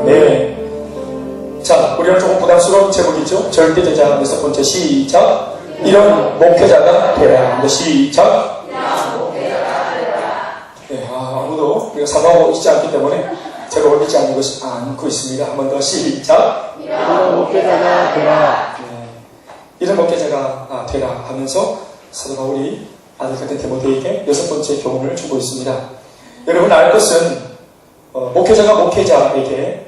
네. 자, 우리는 조금 부담스러운 제목이죠. 절대제자 6번째 시작. 이런 목회자가 되라. 시작. 네, 아무도 우리가 사모하고 있지 않기 때문에 제가 올리지 않고 있습니다. 한 번 더 시작. 이런 목회자가 되라. 네, 이런 목회자가 되라 하면서 사도 바울이 아들 같은 디모데에게 6번째 교훈을 주고 있습니다. 여러분 알 것은 목회자가 목회자에게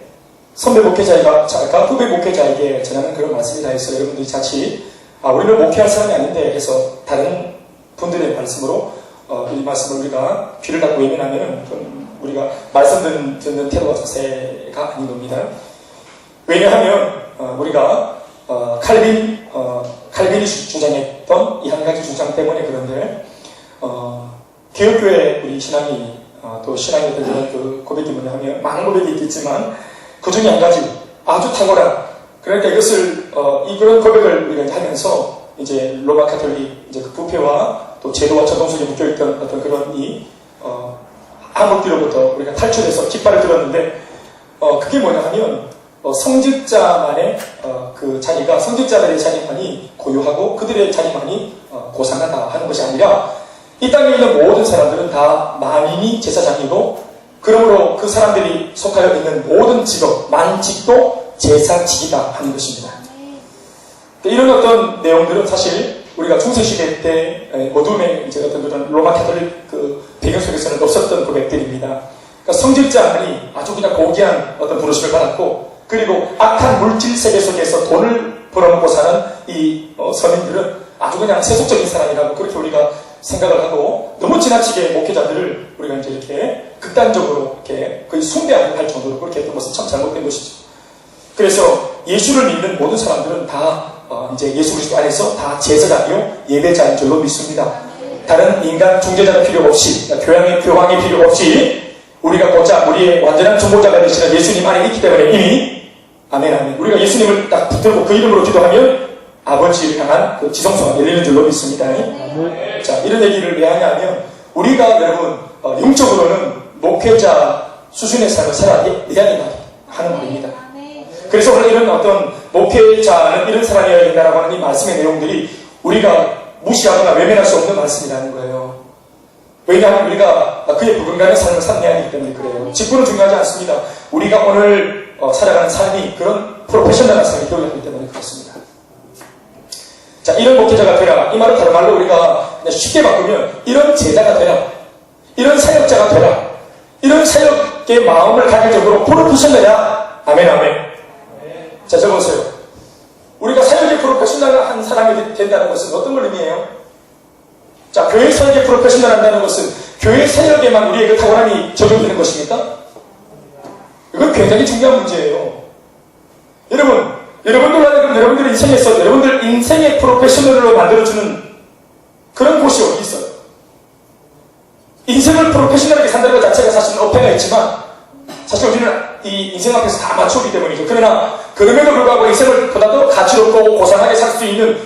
선배 목회자가 후배 목회자에게 전하는 그런 말씀이 다 있어요. 여러분들이 자칫 우리를 목회할 사람이 아닌데 해서 다른 분들의 말씀으로 이 말씀을 우리가 귀를 닫고 외면하면 우리가 말씀 듣는 태도와 자세가 아닌 겁니다. 왜냐하면 우리가 칼빈이 주장했던 이 한 가지 주장 때문에 그런데 기독교의 우리 신앙이 또 신앙에 대한 그 고백이 뭐냐 하면 많은 고백이 있겠지만 그 중에 한 가지 아주 탁월한 그러니까 이것을 그런 고백을 우리가 하면서 이제 로마 카톨릭 이제 그 부패와 또 제도와 전통 속에 묶여있던 어떤 그런 암흑기로부터 우리가 탈출해서 깃발을 들었는데 그게 뭐냐 하면 성직자만의 그 자리가 성직자들의 자리만이 고유하고 그들의 자리만이 고상하다 하는 것이 아니라 이 땅에 있는 모든 사람들은 다 만인이 제사장이고 그러므로 그 사람들이 속하여 있는 모든 직업, 만직도 제사직이다 하는 것입니다. 이런 어떤 내용들은 사실 우리가 중세시대 때 어둠의 이제 어떤 그런 로마 카톨릭 그 배경 속에서는 없었던 고백들입니다. 그러니까 성직자만이 아주 그냥 고귀한 어떤 부르심을 받았고 그리고 악한 물질 세계 속에서 돈을 벌어먹고 사는 이 서민들은 아주 그냥 세속적인 사람이라고 그렇게 우리가 생각을 하고 너무 지나치게 목회자들을 우리가 이제 이렇게 극단적으로 이렇게 거의 숭배할 정도로 그렇게 했던 것은 참 잘못된 것이죠. 그래서 예수를 믿는 모든 사람들은 다 이제 예수 그리스도 안에서 다 제사장이요 예배자인 줄로 믿습니다. 다른 인간 중재자가 필요 없이 교황의 필요 없이 우리가 고작 우리의 완전한 중보자가 되시는 예수님 안에 있기 때문에 이미 아멘 우리가 예수님을 딱 붙들고 그 이름으로 기도하면 아버지를 향한 그 지성소가 열리는 줄로 믿습니다. 자, 이런 얘기를 왜 하냐면 우리가 여러분 영적으로는 목회자 수준의 삶을 살아야 된다 하는 말입니다. 그래서 오늘 이런 어떤 목회자는 이런 사람이어야 된다라고 하는 이 말씀의 내용들이 우리가 무시하거나 외면할 수 없는 말씀이라는 거예요. 왜냐하면 우리가 그의 부근간의 삶을 살아야 하기 때문에 그래요. 직분은 중요하지 않습니다. 우리가 오늘 살아가는 삶이 그런 프로페셔널한 삶이 되어야 하기 때문에 그렇습니다. 자, 이런 목회자가 되라. 이 말은 다른 말로 우리가 쉽게 바꾸면 이런 제자가 되라. 이런 사역자가 되라. 이런 사역의 마음을 가질 정도로 프로페셔널이야. 아멘. 자, 적어보세요. 우리가 사역의 프로페셔널한 사람이 된다는 것은 어떤 걸 의미해요? 자, 교회 사역의 프로페셔널 한다는 것은 교회 사역에만 우리의 그 탁월함이 적용되는 것입니까? 이건 굉장히 중요한 문제예요. 여러분들의 인생에서 여러분들 인생의 프로페셔널로 만들어주는 그런 곳이 어디 있어요? 인생을 프로페셔널하게 산다는 것 자체가 사실은 어폐가 있지만 사실 우리는 이 인생 앞에서 다 맞추기 때문이죠. 그러나 그럼에도 불구하고 인생을 보다 더 가치롭고 고상하게 살 수 있는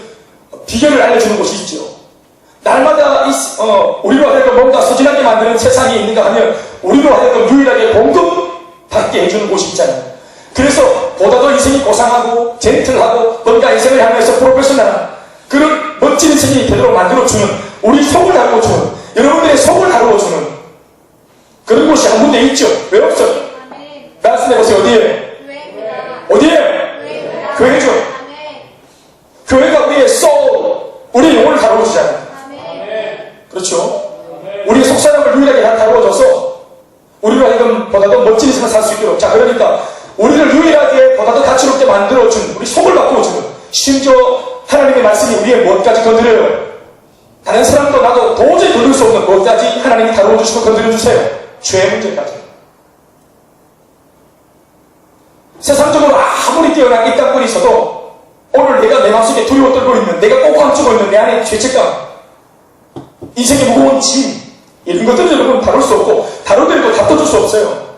비결을 알려주는 곳이 있죠. 날마다 우리로 하여금 뭔가 소진하게 만드는 세상이 있는가 하면 우리로 하여금 유일하게 공급받게 해주는 곳이 있잖아요. 그래서 보다 더 인생이 고상하고 젠틀하고 뭔가 인생을 향해서 프로페셔널한 그런 멋진 인생이 되도록 만들어주는 우리 속을 다루어주는 여러분들의 속을 다루어주는 그런 곳이 한 군데 있죠. 왜 없어요? 말씀해보세요. 어디에요? 교회죠. 교회가 우리의 soul, 우리의 영혼을 다루어주잖아요. 그렇죠? 우리의 속사람을 유일하게 다루어줘서 우리로 하여금 보다 더 멋진 인생을 살 수 있도록 자, 그러니까 우리를 유일하게 보다 더 가치롭게 만들어준 우리 속을 바꾸어주는 심지어 하나님의 말씀이 우리의 무엇까지 건드려요? 다른 사람도 나도 도저히 건들 수 없는 무엇까지 하나님이 다루어주시고 건드려주세요. 죄의 문제까지. 세상적으로 아무리 뛰어난 입당권이 있어도 오늘 내가 내 마음속에 두려워 떨고 있는 내가 꼭 감추고 있는 내 안의 죄책감 인생의 무거운 짐 이런 것들은 여러분 다룰 수 없고 다루더라도 다퉈줄 수 없어요.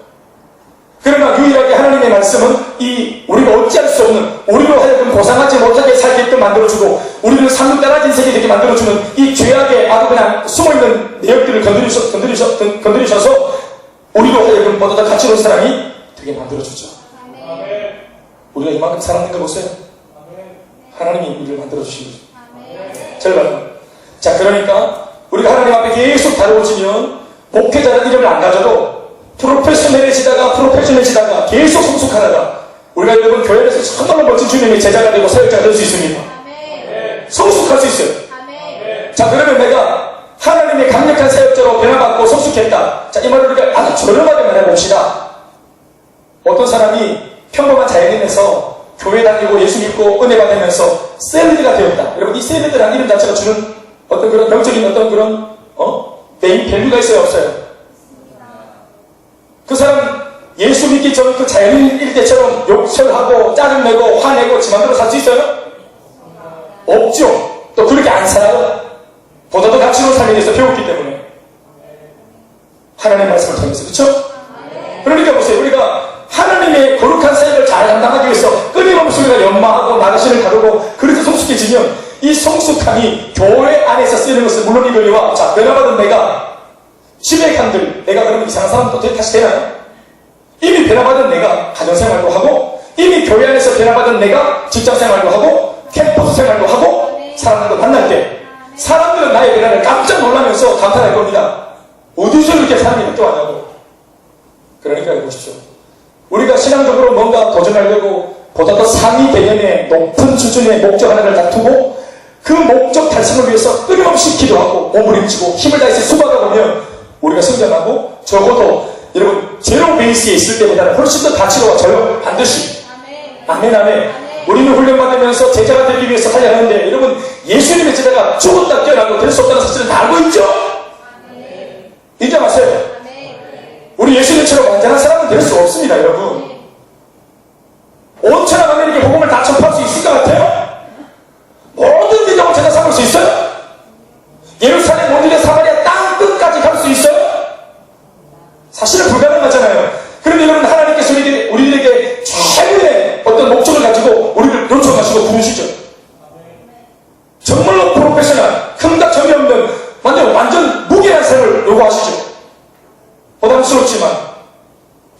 그러나 유일하게 하나님의 말씀은 이 우리가 어찌할 수 없는 우리로 하여금 고상하지 못하게 살게끔 만들어주고 우리를 삶을 따라진 인생이 되게 만들어주는 이 죄악에 아주 그냥 숨어있는 내역들을 건드리셔서 우리로 하여금 보다 더 가치로운 사람이 되게 만들어주죠. 우리가 이만큼 사랑하는 거 보세요. 하나님이 우리를 만들어주신 거죠. 절반. 자, 그러니까 우리가 하나님 앞에 계속 다루어지면 목회자라는 이름을 안 가져도 프로페셔널해지다가 계속 성숙하다가 우리가 여러분 교회에서 정말로 멋진 주님의 제자가 되고 사역자가 될 수 있습니다. 성숙할 수 있어요. 자, 그러면 내가 하나님의 강력한 사역자로 변화받고 성숙했다. 자, 이 말을 우리가 아주 저렴하게 말해봅시다. 어떤 사람이 평범한 자연인에서 교회 다니고 예수 믿고 은혜 받으면서 셀리드가 되었다. 여러분, 이 셀리드라는 이름 자체가 주는 어떤 그런 명적인 어떤 그런 메인 밸류가 있어요, 없어요? 그 사람 예수 믿기 전 그 자연인일 때처럼 욕설하고 짜증내고 화내고 지 맘대로 살 수 있어요? 없죠. 또 그렇게 안 살아요. 보다도 가치로운 삶에 대해서 배웠기 때문에 하나님의 말씀을 통해서. 그렇죠? 그러니까 보세요. 우리가 하나님의 거룩한 사역을 잘 감당하기 위해서 끊임없이 우리가 연마하고 나르신을 다루고 그렇게 성숙해지면 이 성숙함이 교회 안에서 쓰이는 것은 물론이거니와, 자, 변화받은 내가 집에 간들 내가 그러면 이상한 사람도 다시 되나요? 이미 변화받은 내가 가정생활도 하고 이미 교회 안에서 변화받은 내가 직장생활도 하고 캠퍼스 생활도 하고 사람들도 만날 때 사람들은 나의 변화를 깜짝 놀라면서 감탄할 겁니다. 어디서 이렇게 사람이 이렇게 왔냐고. 그러니까 보십시오. 우리가 신앙적으로 뭔가 도전하려고 보다 더 상위 개념의 높은 수준의 목적 하나를 다투고 그 목적 달성을 위해서 끊임없이 기도하고 몸부림치고 힘을 다해서 수고하다 보면 우리가 성장하고 적어도 여러분 제로 베이스에 있을 때보다는 훨씬 더 가치로워져요. 반드시. 아멘. 우리는 훈련받으면서 제자가 되기 위해서 살려하는데 여러분 예수님의 제자가 죽었다 깨어나고 될 수 없다는 사실은 다 알고 있죠? 인정하세요? 우리 예수님처럼 완전한 사람은 될 수 없습니다. 여러분 온 천하 만민에게 복음을 다 전파할 수 있을 것 같아요? 모든 민족을 제자 삼을 수 있어요? 예루살렘 모든 사마리아 땅 끝까지 갈 수 있어요? 사실은 불가능하잖아요. 그런데 여러분 하나님께서 우리들에게 최고의 어떤 목적을 가지고 우리를 요청하시고 부르시죠. 정말로 프로페셔널, 흠각 점이 없는 완전 무게한 삶을 요구하시죠. 부담스럽지만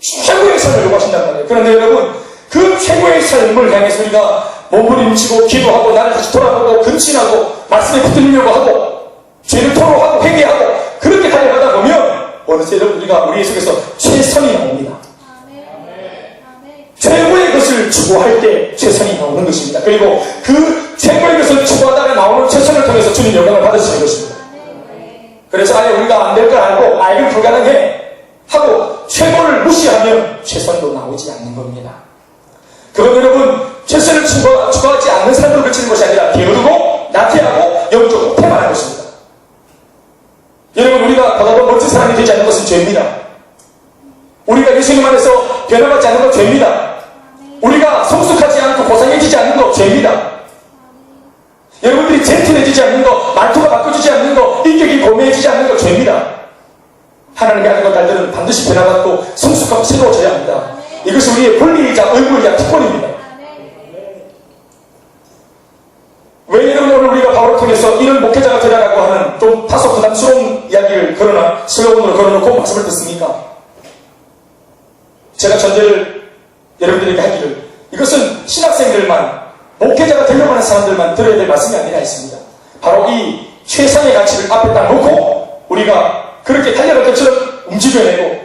최고의 삶을 요구하신단 말이에요. 그런데 여러분 그 최고의 삶을 향해서 우리가 몸부림치고 기도하고 나를 다시 돌아보고 근신하고 말씀에 붙들려고 하고 죄를 토로하고 회개하고 그렇게 달려가다 보면 어느새 우리가 우리의 속에서 최선이 나옵니다. 최고의 것을 추구할 때 최선이 나오는 것입니다. 그리고 그 최고의 것을 추구하다가 나오는 최선을 통해서 주님 영광을 받으시는 것입니다. 그래서 아예 우리가 안 될 걸 알고 이건 불가능해 하고 최고를 무시하면 최선도 나오지 않는 겁니다. 그건 여러분 최선을 추구하지 않는 삶으로 그치는 것이 아니라 게으르고 나태하고 영적으로 태만한 것입니다. 여러분 우리가 보다 더 멋진 사람이 되지 않는 것은 죄입니다. 우리가 예수님 안에서 변화받지 않는 건 죄입니다. 우리가 성숙하지 않고 고상해지지 않는 거 죄입니다. 여러분들이 젠틀해지지 않는 거, 말투가 바꿔주지 않는 거, 인격이 고매해지지 않는 거 죄입니다. 하나님의 아들과 딸들은 반드시 변화받고 성숙하고 새로워져야 합니다. 이것이 우리의 권리이자 의무이자 특권입니다. 왜 여러분 오늘 우리가 바울을 통해서 이런 목회자가 되라고 하는 좀 다소 부담스러운 이야기를 슬로건으로 걸어놓고 말씀을 듣습니까? 제가 전제를 여러분들에게 하기를 이것은 신학생들만 목회자가 되려고 하는 사람들만 들어야 될 말씀이 아니라 있습니다. 바로 이 최상의 가치를 앞에 딱 놓고 우리가 그렇게 달려갈 것처럼 움직여내고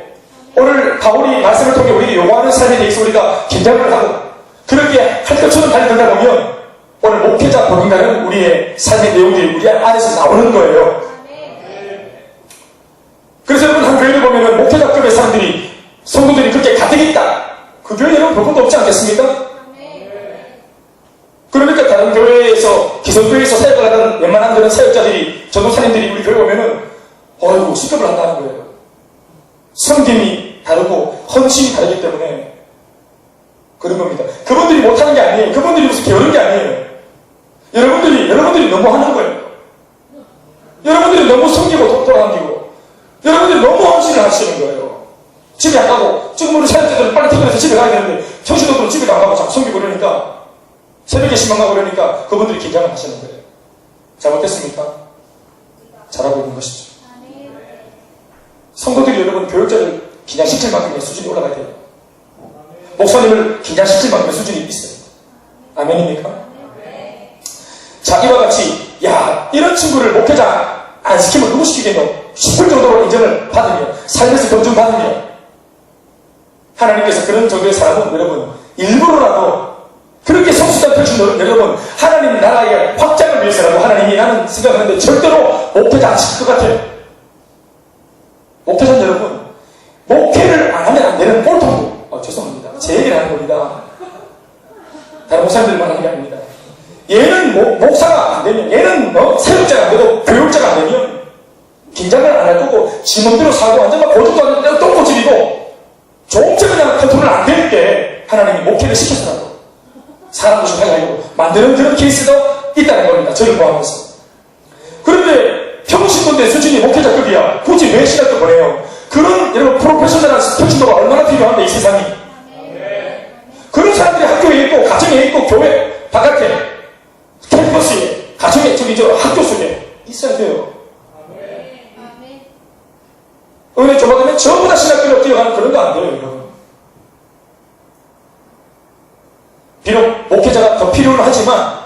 오늘 바울이 말씀을 통해 우리에게 요구하는 삶에 대해서 우리가 긴장을 하고 그렇게 할 것처럼 달려들다 보면 오늘 목회자 복음가는 우리의 삶의 내용들이 우리 안에서 나오는 거예요. 그래서 여러분 한 교회를 보면 목회자급의 사람들이 성도들이 그렇게 가득 있다. 그 교회 여러분 볼 것도 없지 않겠습니까? 그러니까 다른 교회에서 기성교회에서 사역을 하는 웬만한 그런 사역자들이 전도사님들이 우리 교회 오면은 어이구 시급을 한다는 거예요. 섬김이 다르고 헌신이 다르기 때문에 그런 겁니다. 그분들이 못하는 게 아니에요. 그분들이 무슨 게으른 게 아니에요. 여러분들이 너무 하는 거예요. 여러분들이 너무 섬기고 돌아다니고 여러분들이 너무 헌신을 하시는 거예요. 집에 안 가고 지금 우리 사역자들은 빨리 퇴근해서 집에 가야 되는데 청신도들은 집에 안 가고 자꾸 섬기고 그러니까 새벽에 신방가고 그러니까 그분들이 긴장을 하시는 거예요. 잘못됐습니까? 잘하고 있는 것이죠. 성도들이 여러분 교육자를 긴장시킬 만큼의 수준이 올라가야 돼요. 목사님을 긴장시킬 만큼의 수준이 있어요. 아멘입니까? 자, 이와 같이 야, 이런 친구를 목회자 안 시키면 누구 시키겠노? 싶을 정도로 인정을 받으며 삶에서 검증받으며 하나님께서 그런 정도의 사람은 여러분 일부러라도 그렇게 성숙한 펼친 여러분 하나님 나라의 확장을 위해서라도 하나님이 나는 생각하는데 절대로 목회자 안 시킬 것 같아요. 목회자는 여러분 목회를 안 하면 안 되는 꼴통도 죄송합니다. 제 얘기를 하는 겁니다. 다른 목사님들만 하는 게 아닙니다. 얘는 목사가 안 되면 얘는 사역자가 안 되고 교육자가 안 되면 긴장을 안 할 거고 지문대로 사고 완전 막 고집도 안 되고 똥꼬집이고 조금씩 그냥 컨트롤 안 될 때 하나님이 목회를 시켜서라도 사람 조심하게 하려고 만드는 그런 케이스도 있다는 겁니다. 저를 포함해서. 그런데 평신도인데 수준이 목회자급이야. 굳이 왜 시간도 보내요? 그런 여러분 프로페셔널한 평신도가 얼마나 필요한데 이 세상이. 그런 사람들이 학교에 있고 가정에 있고 교회 바깥에 캠퍼스에 가정에 학교 속에 있어야 돼요. 은혜 좀 받으면 전부 다 신학교로 뛰어가는 그런 거 안 돼요, 여러분. 비록 목회자가 더 필요는 하지만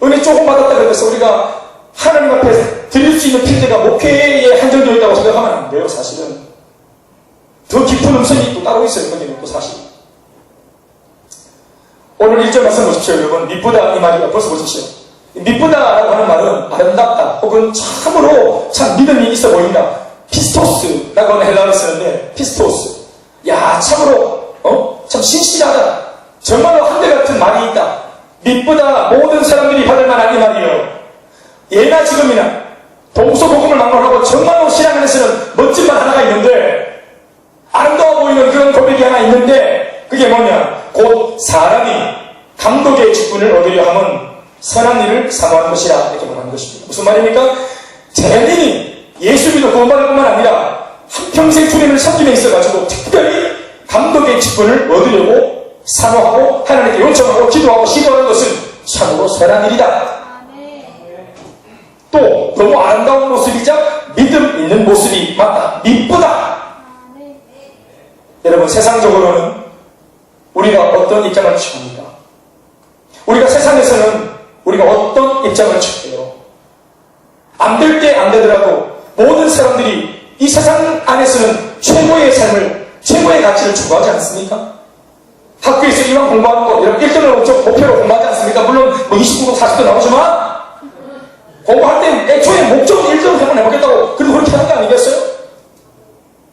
은혜 조금 받았다 그래서 우리가 하나님 앞에 드릴 수 있는 필드가 목회에 한정되어 있다고 생각하면 안 돼요, 사실은. 더 깊은 음성이 또 따로 있어요, 거기는 또 사실. 오늘 1절 말씀 보십시오, 여러분. 미쁘다 이 말이가 벌써 보십시오. 미쁘다라고 하는 말은 아름답다 혹은 참으로 참 믿음이 있어 보인다. 피스토스라고 하는 헬라어를 쓰는데 피스토스. 야, 참으로 참 신실하다. 정말로 한결같은 말이 있다. 미쁘다 모든 사람들이 받을 만한 이 말이에요. 예나 지금이나 동서복음을 막론하고 정말로 신앙 안에서는 멋진 말 하나가 있는데 아름다워 보이는 그런 고백이 하나 있는데 그게 뭐냐? 곧 사람이 감독의 직분을 얻으려 함은 선한 일을 사모하는 것이라 이렇게 말하는 것입니다. 무슨 말입니까? 재림이 예수 믿어 구원받을 뿐만 아니라 한평생 주님을 섬김에 있어가지고 특별히 감독의 직분을 얻으려고 사모하고 하나님께 요청하고 기도하고 시도하는 것은 참으로 선한 일이다. 또 너무 아름다운 모습이자 믿음 있는 모습이 맞다. 미쁘다. 여러분 세상적으로는 우리가 어떤 입장을 취합니까? 우리가 세상에서는 우리가 어떤 입장을 취해요? 안 될 때 안 되더라도 모든 사람들이 이 세상 안에서는 최고의 삶을, 최고의 가치를 추구하지 않습니까? 학교에서 이왕 공부하는 거, 이런 1등을 목표로 공부하지 않습니까? 물론 29도 40도 나오지만 공부할 때 애초에 목적은 1등을 한번 해보겠다고 그래도 그렇게 하는 거 아니겠어요?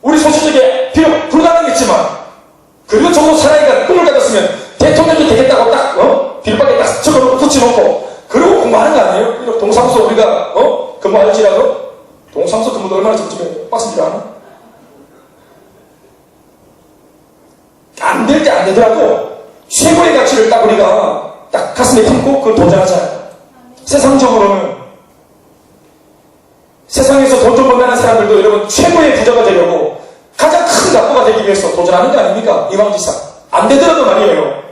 우리 소수적에 비록 불가능했지만 그래도 정도 사나이가 꿈을 가졌으면 대통령이 되겠다고 딱 빌박에 딱 적어놓고 붙여놓고 그러고 공부하는 거 아니에요? 비록 동사무소 우리가 근무할지라도 동사무소 근무도 얼마나 적적해요? 빡센 줄 아나? 안 될 때 안 되더라도 최고의 가치를 딱 우리가 딱 가슴에 품고 그걸 도전하잖아요. 세상적으로는 세상에서 돈 좀 번다는 사람들도 여러분 최고의 부자가 되려고 가장 큰 낙부가 되기 위해서 도전하는 거 아닙니까? 이왕지상 안 되더라도 말이에요.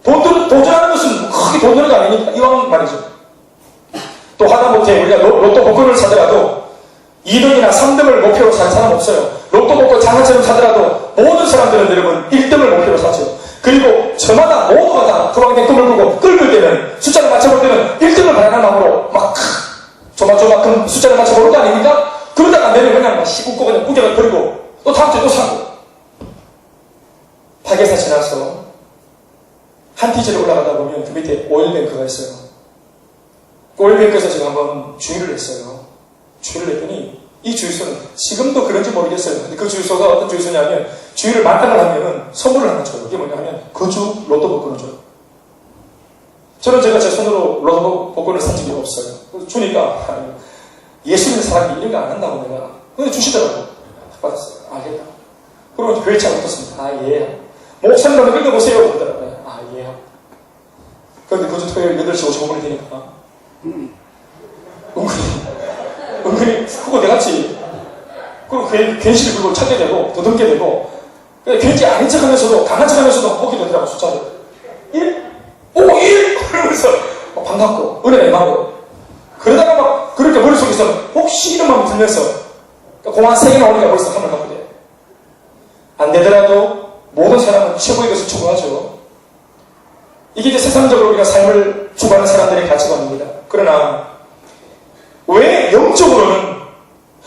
도전하는 것은 크게 돈 드는 거 아닙니까? 이왕 말이죠. 또 하다못해 우리가 로또 복권을 사더라도 2등이나 3등을 목표로 사는 사람 없어요. 로또 복권 장난처럼 사더라도 모든 사람들은 여러분 1등을 목표로 사죠. 그리고 저마다 모두마다 그방된 꿈을 꾸고 끌을 때는 숫자를 맞춰볼 때는 1등을 바라는 마음으로 막 조마조마큼 숫자를 맞춰보는 거 아닙니까? 그러다가 안 되면 그냥 씹고 그냥 구경을 버리고 또 다음 주에 또 사고 파괴사 지나서 한 티지를 올라가다 보면 그 밑에 오일뱅크가 있어요. 그 오일뱅크에서 제가 한번 주유를 했어요. 주유를 했더니 이 주유소는 지금도 그런지 모르겠어요. 근데 그 주유소가 어떤 주유소냐면 주유를 만땅을 하면은 선물을 하나 줘요. 이게 뭐냐면 그 주 로또 복권을 줘요. 저는 제가 제 손으로 로또 복권을 산 적이 없어요. 그래서 주니까 예수 믿는 사람이 이런 거 안 한다고 내가. 근데 주시더라고. 받았어요. 알겠다. 그러면 교회 차가 붙었습니다. 아, 예. 목사님 한번 읽어보세요. 그러더라고요. 아, 예. 그런데 그주 토요일 8시 55분이 되니까 은근히 그거 내같이 그리고 괜시리 그걸 찾게 되고 더듬게 되고 괜히 아닌 척 하면서도 강한 척 하면서도 보게 되더라고. 숫자를 1? 5, 1! 그러면서 반갑고 은혜가 임하고 그러다가 막 그렇게 머릿속에서 혹시 이름만 들면서 공한 3개나 오니까 벌써 한번 갖고 돼. 안 되더라도 모든 사람은 사람은 최고의 것을 추구하죠. 이게 이제 세상적으로 우리가 삶을 추구하는 사람들의 가치관입니다. 그러나 왜 영적으로는,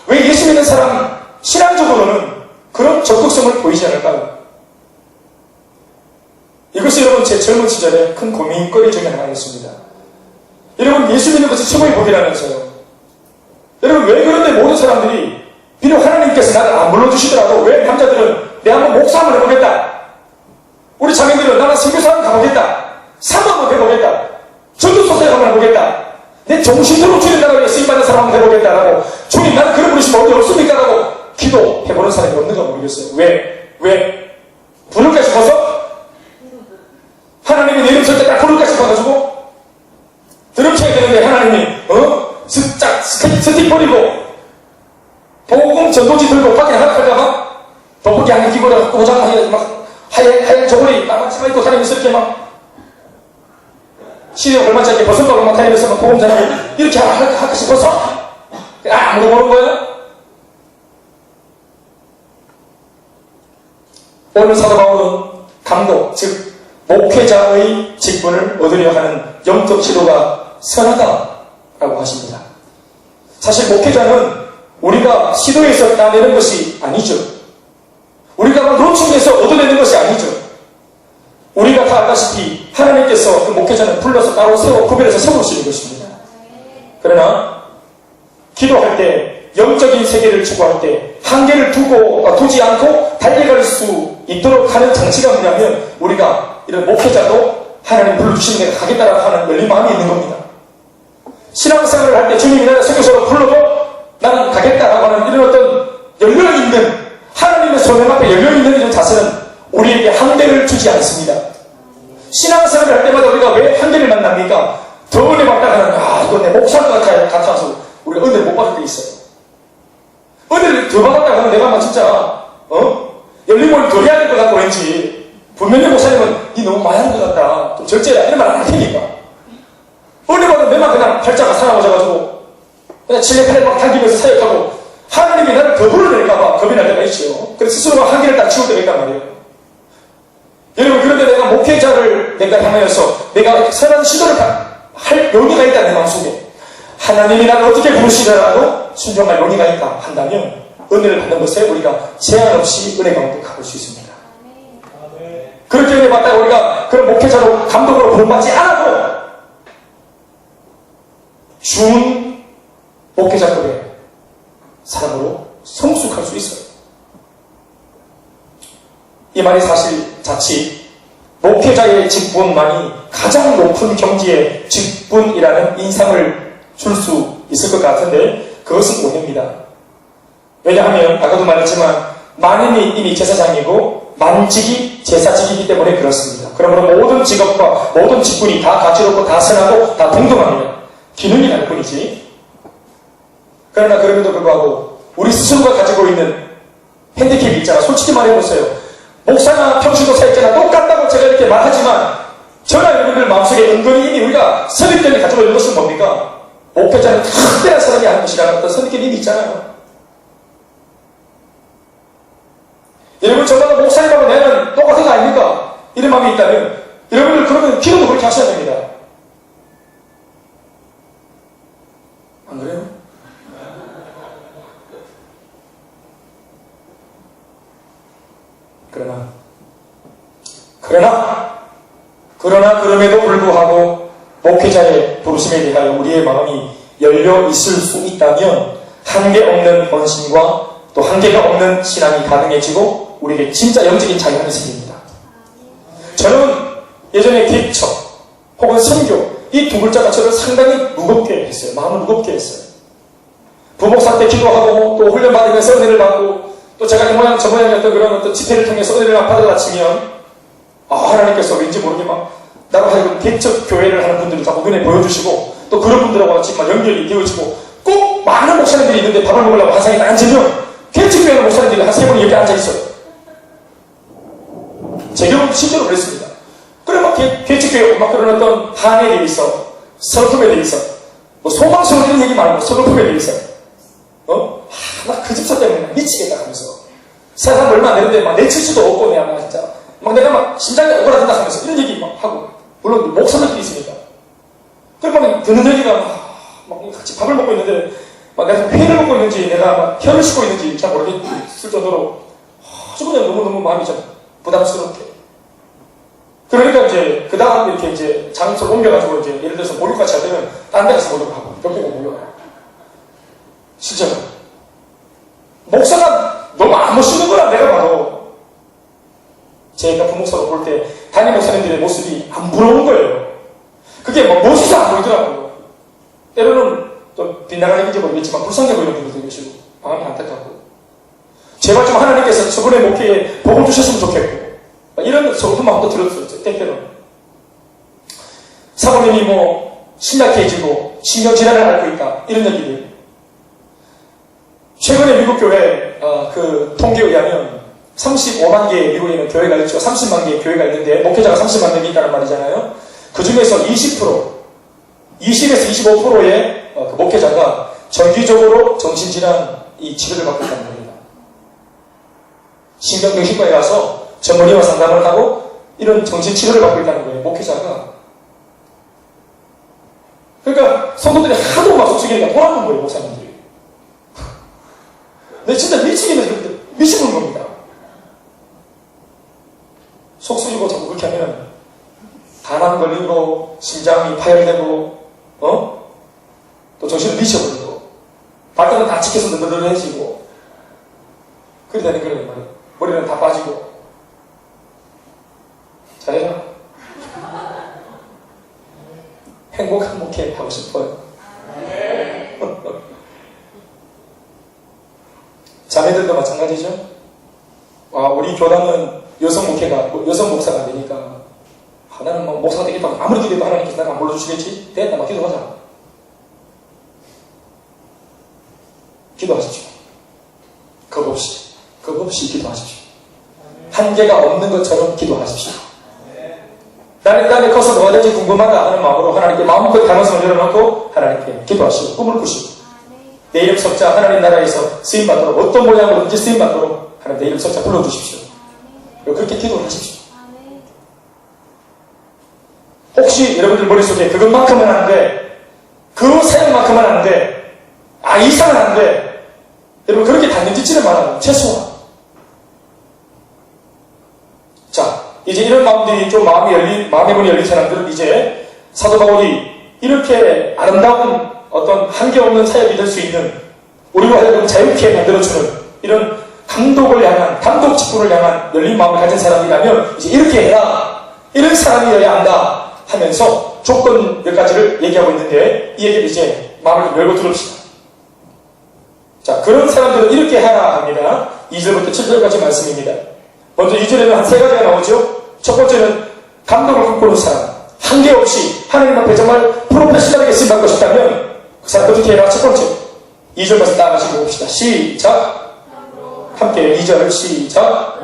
왜 예수 믿는 사람 신앙적으로는 그런 적극성을 보이지 않을까요? 이것이 여러분 제 젊은 시절에 큰 고민거리 중에 하나였습니다. 여러분 예수 믿는 것이 최고의 복이라면서요. 여러분 왜 그런데 모든 사람들이 비록 하나님께서 나를 안 불러주시더라도 왜 남자들은 내가 한번 목사 한번 해보겠다. 우리 자매들은 나는 선교사 한번 가보겠다. 사도 한번 해보겠다. 전도소사에 한번 해보겠다. 내 정신으로 주님 나라에 쓰임받는 사람 한번 해보겠다라고 주님 나는 그런 분이시면 어디 없습니까? 라고 기도해보는 사람이 없는가 모르겠어요. 왜? 부를까 싶어서? 하나님이 내 이름 쓸 때 딱 부를까 싶어가지고 드럼 쳐야 되는데 하나님이 스틱 버리고 보금 전도지 들고 밖에 나갈까봐 돋보기 안에 끼고 고장하게 막 하얀 저고리 까맣지만 입고 다니면서 이렇게 막 시대에 걸맞지 않게 벗은가로 막 다니면서 막 보금 전하고 이렇게 할까 싶어서 아무도 모르는 거예요? 오늘 사도 바울은 감독, 즉 목회자의 직분을 얻으려 하는 영적 지도가 선하다라고 하십니다. 사실 목회자는 우리가 시도해서 따내는 것이 아니죠. 우리가 막 노충해서 얻어내는 것이 아니죠. 우리가 다 알다시피 하나님께서 그 목회자는 불러서 따로 세워 구별해서 세우시는 것입니다. 그러나 기도할 때 영적인 세계를 추구할 때 한계를 두지 않고 달려갈 수 있도록 하는 장치가 뭐냐면 우리가 이런 목회자도 하나님 불러주시는 데가 가겠다라고 하는 열린 마음이 있는 겁니다. 신앙생활을 할 때 주님이 나를 선교사로 불러도 나는 가겠다라고 하는 이런 어떤 열려있는 하나님의 손님 앞에 열려있는 이런 자세는 우리에게 한계를 주지 않습니다. 신앙생활을 할 때마다 우리가 왜 한계를 만납니까? 더 은혜 받다가는 이건 내 목사인 것 같아서 우리가 은혜를 못 받을 때 있어요. 은혜를 더 받았다고 하면 내가 막 진짜 열림을 더 해야 될 것 같고 왠지 분명히 목사님은 니 너무 많이 하는 것 같다 좀 절제해라 이런 말 안 할 테니까 은혜 받은 내만 그냥 팔자가 살아오셔가지고 그냥 칠레팔레 막 당기면서 사역하고 하나님이 나를 더 불러낼까봐 겁이 날 때가 있죠. 그래서 스스로가 한계를 딱 치울 때가 있단 말이에요. 여러분 그런데 내가 목회자를 내가 향하여서 내가 선한 시도를 할 용의가 있다 내 마음속에 하나님이 나를 어떻게 부르시더라도 순종할 용의가 있다 한다면 은혜를 받는 것에 우리가 제한 없이 은혜 가운데 가볼 수 있습니다. 그렇게 은혜 받다가 우리가 그런 목회자로 감독으로 부름받지 않아도 준 목회자급의 사람으로 성숙할 수 있어요. 이 말이 사실 자칫 목회자의 직분만이 가장 높은 경지의 직분이라는 인상을 줄 수 있을 것 같은데 그것은 오해입니다. 왜냐하면 아까도 말했지만 만인이 이미 제사장이고 만직이 제사직이기 때문에 그렇습니다. 그러므로 모든 직업과 모든 직분이 다 가치롭고 다 선하고 다 동등합니다. 기능이 다를 뿐이지. 그러나 그럼에도 불구하고 우리 스스로가 가지고 있는 핸디캡이 있잖아. 솔직히 말해보세요. 목사나 평신도 사역자나 똑같다고 제가 이렇게 말하지만 저나 여러분들 마음속에 은근히 이미 우리가 선입견이 가지고 있는 것은 뭡니까? 목회자는 특별한 사람이 하는 것이라는 어떤 선입견이 이미 있잖아요. 여러분 저마다 목사님하고 내는 똑같은 거 아닙니까? 이런 마음이 있다면 여러분들 그러면 기도도 그렇게 하셔야 됩니다. 안 그래요? 그러나 그럼에도 불구하고 목회자의 부르심에 대하여 우리의 마음이 열려 있을 수 있다면 한계 없는 헌신과 또 한계가 없는 신앙이 가능해지고 우리에게 진짜 영적인 자유함이 생깁니다. 저는 예전에 개척 혹은 선교 이 두 글자가 저를 상당히 무겁게 했어요. 마음을 무겁게 했어요. 부목사 때 기도하고 또 훈련 받으면서 은혜를 받고 또 제가 이 모양 저 모양이었던 그런 어떤 집회를 통해서 은혜를 받아가치면 하나님께서 왠지 모르게 막 나로 하여금 개척 교회를 하는 분들을 자꾸 눈에 보여주시고 또 그런 분들하고 같이 막 연결이 되어지고 꼭 많은 목사님들이 있는데 밥을 먹으려고 한 상에 앉으면 개척 교회 목사님들이 한 3분이 옆에 앉아있어요. 제 경우도 실제로 그랬습니다. 그래 막 개척교회 막 그런 어떤 한에 대해 있어 서글픔에 대해 있어 뭐 소망스러운 얘기 말고 서글픔에 대해 있어 나 그 집사 때문에 미치겠다 하면서 세상 얼마 안 되는데 막 내칠 수도 없고 내가 막 진짜 막 막 내가 막 심장이 오그라든다 하면서 이런 얘기 막 하고, 물론 목사들끼리 있으니까. 그리고 막 듣는 얘기가 막 같이 밥을 먹고 있는데, 막 내가 회를 먹고 있는지, 내가 막 혀를 씻고 있는지 잘 모르겠을 정도로 아주 그냥 너무너무 마음이 좀 부담스럽게. 그러니까 이제, 그 다음 이렇게 이제 장소를 옮겨가지고 이제 예를 들어서 목욕같이 할 때는 딴 데 가서 목욕을 하고, 옆에 목욕을 하고. 실제로. 목사가 너무 안 멋있는 거라 내가 봐도. 제가 부목사로 볼 때 담임 목사님들의 모습이 안 부러운 거예요. 그게 뭐 멋있어 안 보이더라고요. 때로는 좀 빗나가는지 모르겠지만 불쌍해 보이는 분들도 계시고 마음이 안타깝고 제발 좀 하나님께서 저번에 목회에 복을 주셨으면 좋겠고 이런 서글픈 마음도 들었었죠. 때때로는 사모님이 뭐 심약해지고 신경질환을 앓고 있다 이런 얘기들. 최근에 미국 교회 그 통계에 의하면 35만 개의 미국에 있는 교회가 있죠. 30만 개의 교회가 있는데 목회자가 30만 명이 있다는 말이잖아요. 그 중에서 20에서 25%의 그 목회자가 정기적으로 정신질환 이 치료를 받고 있다는 겁니다. 신경정신과에 가서 전문의와 상담을 하고 이런 정신치료를 받고 있다는 거예요. 목회자가. 그러니까 성도들이 하도 막 속썩이니까 돌아본 거예요. 목사님들이. 근데 진짜 미치는 겁니다. 속쓰리고 자꾸 그렇게 하면 간암 걸리고 심장이 파열되고 또 정신을 미쳐버리고 발등은 다 찍혀서 너덜너덜해지고 그래 되는 거예요. 머리는 다 빠지고 잘해라. 행복한 목회 하고 싶어요. 자매들도 마찬가지죠. 우리 교단은 여성 목사가 안 되니까 나는 뭐 목사가 되겠다 아무리 기도해도 하나님께서 나를 안 불러주시겠지? 됐다 막 기도하자. 기도하십시오. 겁 없이 기도하십시오. 한계가 없는 것처럼 기도하십시오. 나는 이 땅에 커서 뭐가 될지 궁금하다 하는 마음으로 하나님께 마음껏 가능성을 열어놓고 하나님께 기도하시고 꿈을 꾸시고 내 이름 석자 하나님 나라에서 쓰임받도록 어떤 모양으로든지 쓰임받도록 하나님 내 이름 석자 불러주십시오. 그리고 그렇게 기도를 하십시오. 혹시 여러분들 머릿속에 그것만큼은 안 돼. 그 사역만큼은 안 돼. 이상은 안 돼. 여러분 그렇게 단정짓지는 말아요. 최소한. 자, 이제 이런 마음들이 좀 마음의 문이 열린 사람들은 이제 사도 바울이 이렇게 아름다운 어떤 한계 없는 사역이 될 수 있는 우리로 하여금 자유케 만들어주는 이런 감독을 향한 감독 직분을 향한 열린 마음을 가진 사람이라면 이제 이렇게 해라. 이런 사람이어야 한다 하면서 조건 몇 가지를 얘기하고 있는데 이 얘기를 이제 마음을 좀 열고 들읍시다. 자, 그런 사람들은 이렇게 하라 합니다. 2절부터 7절까지 말씀입니다. 먼저 2절에는 한 세 가지가 나오죠. 첫 번째는 감독을 꿈꾸는 사람. 한계 없이 하나님 앞에 정말 프로페셔널하게 쓰임받고 싶다면 그 사람 어떻게 해라? 첫 번째 2절 말씀 따라가시고 봅시다. 시작. 함께 2절 시작.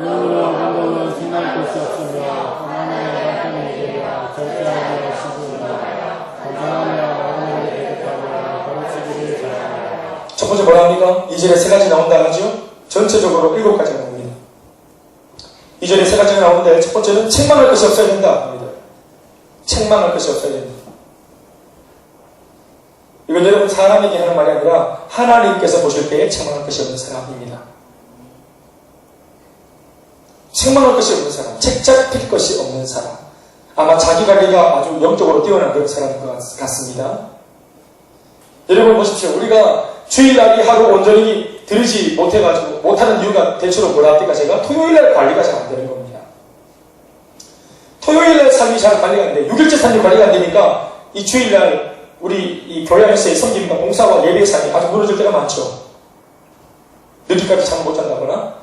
첫 번째 뭐라 합니까? 2절에 세 가지 나온다 하죠? 전체적으로 7가지가 나옵니다. 2절에 세 가지가 나오는데 첫 번째는 책망할 것이 없어야 된다 합니다. 책망할 것이 없어야 된다. 이건 여러분 사람에게 하는 말이 아니라 하나님께서 보실 때에 책망할 것이 없는 사람입니다. 책망할 것이 없는 사람, 책 잡힐 것이 없는 사람. 아마 자기관리가 아주 영적으로 뛰어난 그런 사람인 것 같습니다. 여러분 보십시오. 우리가 주일날이 하루 온전히 들으지 못해가지고 못하는 이유가 대체로 뭐라 합니까? 제가 토요일날 관리가 잘 안 되는 겁니다. 토요일날 삶이 잘 관리가 안 돼요. 6일째 삶이 관리가 안 되니까 이 주일날 우리 이 교회 안에서의 섬김과 봉사와 예배의 삶이 아주 무너질 때가 많죠. 늦게까지 잠 못 잔다거나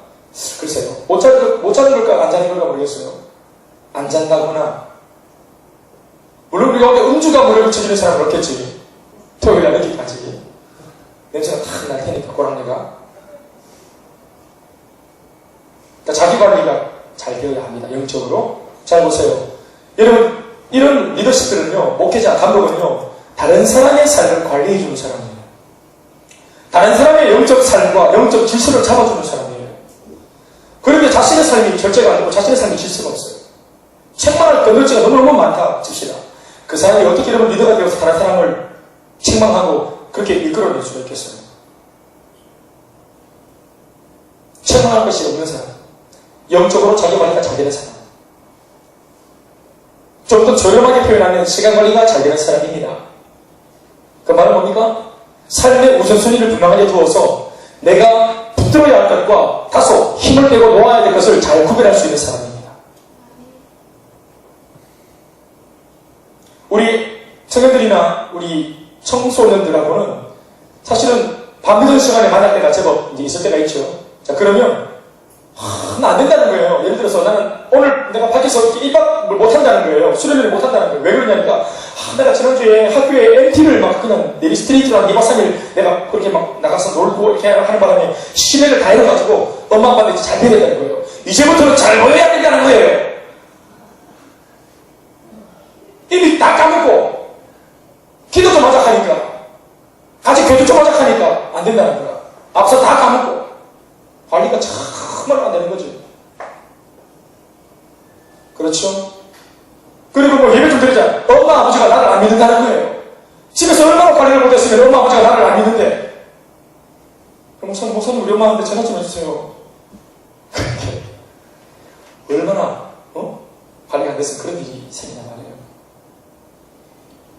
글쎄요. 못 자는 걸까 안 자는 걸까 모르겠어요. 안 잔다거나 물론 우리 가운데 음주가 물을 붙여주는 사람은 없겠지. 토요일날 늦게까지 냄새가 탁 날 테니까 꼬랑내가. 그러니까 자기관리가 잘 되어야 합니다. 영적으로. 잘 보세요. 여러분 이런 리더십들은요. 목회자, 감독은요. 다른 사람의 삶을 관리해주는 사람이에요. 다른 사람의 영적 삶과 영적 질서를 잡아주는 사람이에요. 그런데 자신의 삶이 절제가 안 되고 자신의 삶이 질서가 없어요. 책망할 건덕지가 너무너무 많다 칩시다. 그 사람이 어떻게 여러분 리더가 되어서 다른 사람을 책망하고 그렇게 이끌어낼 수가 있겠어요? 책망할 것이 없는 사람, 영적으로 자기 관리가 잘 되는 사람, 좀 더 저렴하게 표현하는 시간 관리가 잘 되는 사람입니다. 그 말은 뭡니까? 삶의 우선순위를 분명하게 두어서 내가 붙들어야 할 것과 다소 힘을 빼고 놓아야 될 것을 잘 구별할 수 있는 사람입니다. 우리 청년들이나 우리 청소년들하고는 사실은 밤늦은 시간에 만날 때가 제법 이제 있을 때가 있죠. 자, 그러면 안 된다는 거예요. 예를 들어서 나는 오늘 내가 밖에서 이렇게 1박을 못한다는 거예요. 수련회를 못한다는 거예요. 왜 그러냐니까 내가 지난주에 학교에 MT를 막 그냥 내리 스트레이트로 한 2박 3일 내가 그렇게 막 나가서 놀고 이렇게 하는 바람에 시내를 다 잃어가지고 엄마 아빠한테 잘 배워야 된다는 거예요. 이제부터는 잘 모여야 된다는 거예요. 이미 다 까먹고 기도도 마작하니까 아직 교도도 마작하니까 안 된다는 거야. 앞서 다 까먹고 관리가 정말 안 되는 거죠. 그렇죠? 그리고 뭐 예배 좀 드리자. 엄마 아버지가 나를 안 믿는다는 거예요. 집에서 얼마나 관리를 못했으면 엄마 아버지가 나를 안 믿는데. 목사님 우리 엄마한테 전화 좀 해주세요. 얼마나 관리가 안 됐으면 그런 일이 생기냐 말이에요.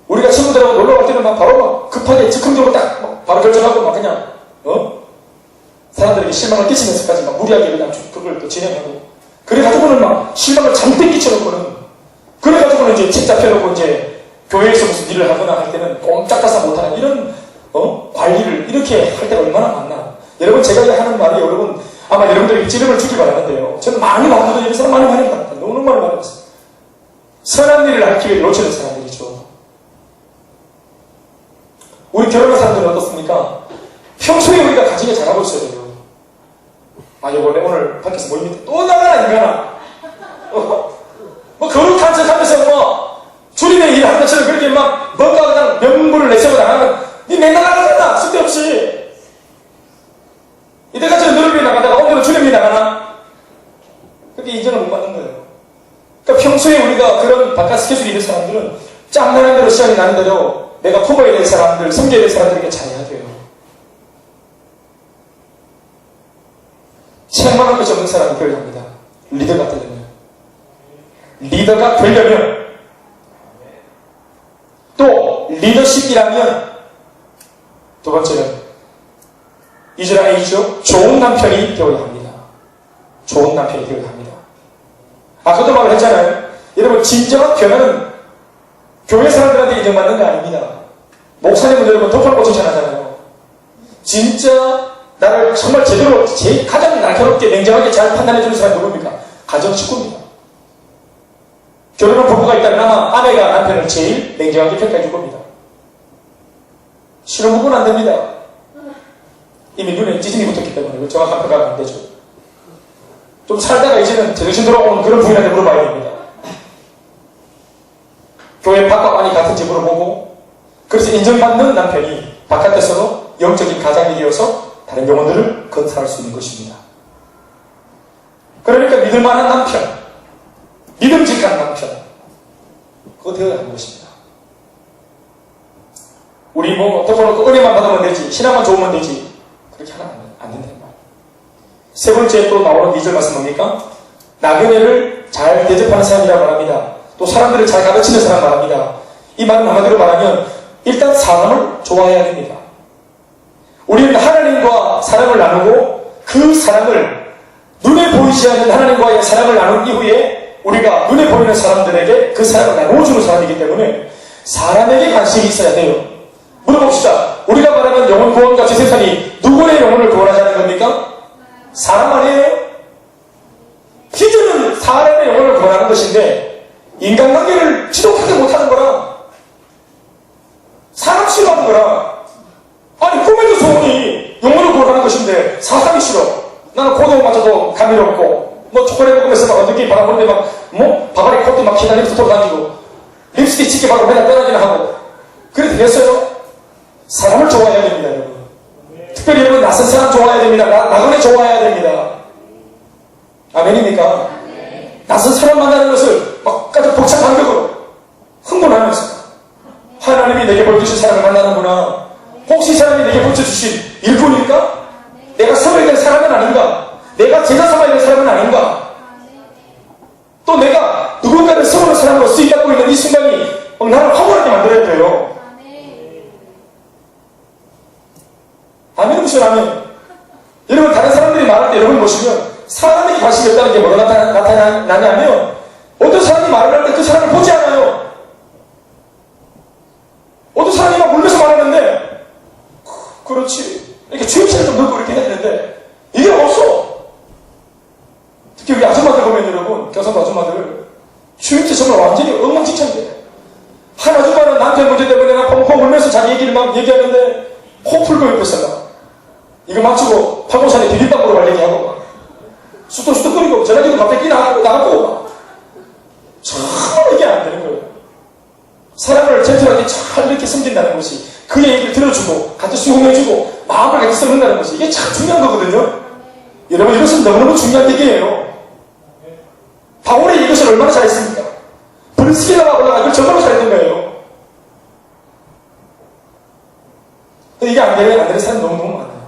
우리가 친구들하고 놀러 갈 때는 막 바로 막 급하게 즉흥적으로 딱 바로 결정하고 막 그냥 사람들에게 실망을 끼치면서까지 막 무리하게 그냥 그걸 또 진행하고 그래가지고는 막 실망을 잔뜩 끼쳐놓고는 그래가지고는 이제 책 잡혀놓고 이제 교회에서 무슨 일을 하거나 할 때는 꼼짝달싹 못하는 이런 관리를 이렇게 할 때가 얼마나 많나. 여러분 제가 하는 말이 여러분 아마 여러분들에게 찌름을 주기 바라는데요. 저는 많이 봤거든요. 이 사람 많이 봤다. 너무 많이 봤어요. 선한 일을 할 기회를 놓치는 사람들이죠. 우리 결혼한 사람들은 어떻습니까? 평소에 우리가 가지게 잘하고 있어야 돼요. 원래 오늘 밖에서 모입니다. 또 나가나 인간아. 뭐 거룩한 척하면서 뭐 주님의 일을 하는 것처럼 그렇게 막 뭔가 그냥 명분을 내세우고 나가면 니 맨날 나가잖아. 쓸데없이. 이때까지 너를 위해 나가다가 오늘은 주님 위해 나가나? 그렇게 인정을 못 받는 거예요. 그러니까 평소에 우리가 그런 바깥 스케줄이 있는 사람들은 짬나는 대로 시간이 나는 대로 내가 품어야 될 사람들, 섬겨야 될 사람들에게 잘해야 돼요. 책망할 것이 없는 사람이 되어야 합니다. 리더가 되려면. 리더가 되려면 또 리더십이라면 두 번째는 2절 안에 있죠. 좋은 남편이 되어야 합니다. 좋은 남편이 되어야 합니다. 아까도 말을 했잖아요. 여러분 진정한 변화는 교회 사람들한테 인정받는 거 아닙니다. 목사님은 여러분 덮어놓고 칭찬하잖아요. 진짜 나를 정말 제대로 가장 날카롭게 냉정하게 잘 판단해주는 사람이 누굽니까? 가정 식구입니다. 결혼한 부부가 있다면 아마 아내가 남편을 제일 냉정하게 평가해줄 겁니다. 신혼부부는 안 됩니다. 이미 눈에 찌짐이 붙었기 때문에 정확한 평가가 안 되죠. 좀 살다가 이제는 제정신 돌아오는 그런 부인한테 물어봐야 됩니다. 교회 밖과 안이 같은지 물어보고 그래서 인정받는 남편이 바깥에서도 영적인 가장이 되어서 다른 영혼들을 건설할 수 있는 것입니다. 그러니까 믿을만한 남편, 믿음직한 남편, 그거 되어야 하는 것입니다. 우리 덮어놓고 은혜만 받으면 되지, 신앙만 좋으면 되지, 그렇게 하면 안 된다는 말이에요. 세 번째 또 나오는 2절 말씀 뭡니까? 나그네를 잘 대접하는 사람이라고 말합니다. 또 사람들을 잘 가르치는 사람 말합니다. 이 말은 한마디로 말하면 일단 사람을 좋아해야 됩니다. 우리는 하나님과 사랑을 나누고 그 사랑을 눈에 보이지 않는 하나님과의 사랑을 나눈 이후에 우리가 눈에 보이는 사람들에게 그 사랑을 나눠주는 사람이기 때문에 사람에게 관심이 있어야 돼요. 물어봅시다. 우리가 말하는 영혼 구원과 지세탄이 누구의 영혼을 구원하자는 겁니까? 사람 아니에요? 기준은 사람의 영혼을 구원하는 것인데 인간관계를 지독하게 못하는 거라, 사람 싫어하는 거라. 아니 꿈에도 소원이 영혼을 구원하는 것인데 사람이 싫어. 나는 고등어마저도 감미롭고 뭐 초콜릿 먹으면서 막 어떻게 바라보는데 막 바바리 콧도 막 기다리면서 돌아다니고 립스틱 짙게 바르고 맨날 떠나기나 하고 그래 되겠어요? 사람을 좋아해야 됩니다, 여러분. 특별히 여러분 낯선 사람 좋아해야 됩니다. 나그네 좋아해야 됩니다. 아멘입니까? 낯선 사람 만나는 것을 막 가족 벅찬 감격으로 흥분하면서 하나님이 내게 보여주신 사람을 만나는구나. 혹시 이 사람이 내게 보여주신 일꾼일까? 내가 섬어야 될 사람은 아닌가? 내가 제자 삼아야 될 사람은 아닌가? 또 내가 누군가를 섬으는 사람으로 쓰임받고 있는 이 순간이 나를 화분하게 만들어야 돼요. 아멘 무시하면 여러분 다른 사람들이 말할 때 여러분 보시면 사람에게 관심이 없다는 게 뭐가 나타나냐면 어떤 사람이 말을 할 때 그 사람을 보지 않아요. 어떤 사람이 막 울면서 말하는데 그렇지 이렇게 주임새를 좀 넣고 이렇게 해야 되는데 이게 없어. 특히 우리 아줌마들 보면 여러분 경상도 아줌마들 주임새 정말 완전히 엉망진창이에요. 한 아줌마는 남편 문제 때문에 막 펑펑 울면서 자기 얘기를 막 얘기하는데 코 풀고 옆에서 막 이거 맞추고 팔공산에 비빔밥으로 말 얘기하고 막 수도수도 끓이고 전화기도 갑자기 나가고 막 참 이게 안 되는 거예요. 사람을 젠틀하게 잘 이렇게 섬긴다는 것이 그의 얘기를 들어주고 같이 수긍해주고 마음을 같이 썩는다는 것이 이게 참 중요한 거거든요. 여러분 이것은 너무너무 중요한 얘기예요. 바울이 이것을 얼마나 잘했습니까? 브리스길라가 올라가 이걸 정말로 잘했던 거예요. 근데 이게 안 되는 사람이 너무너무 많아요.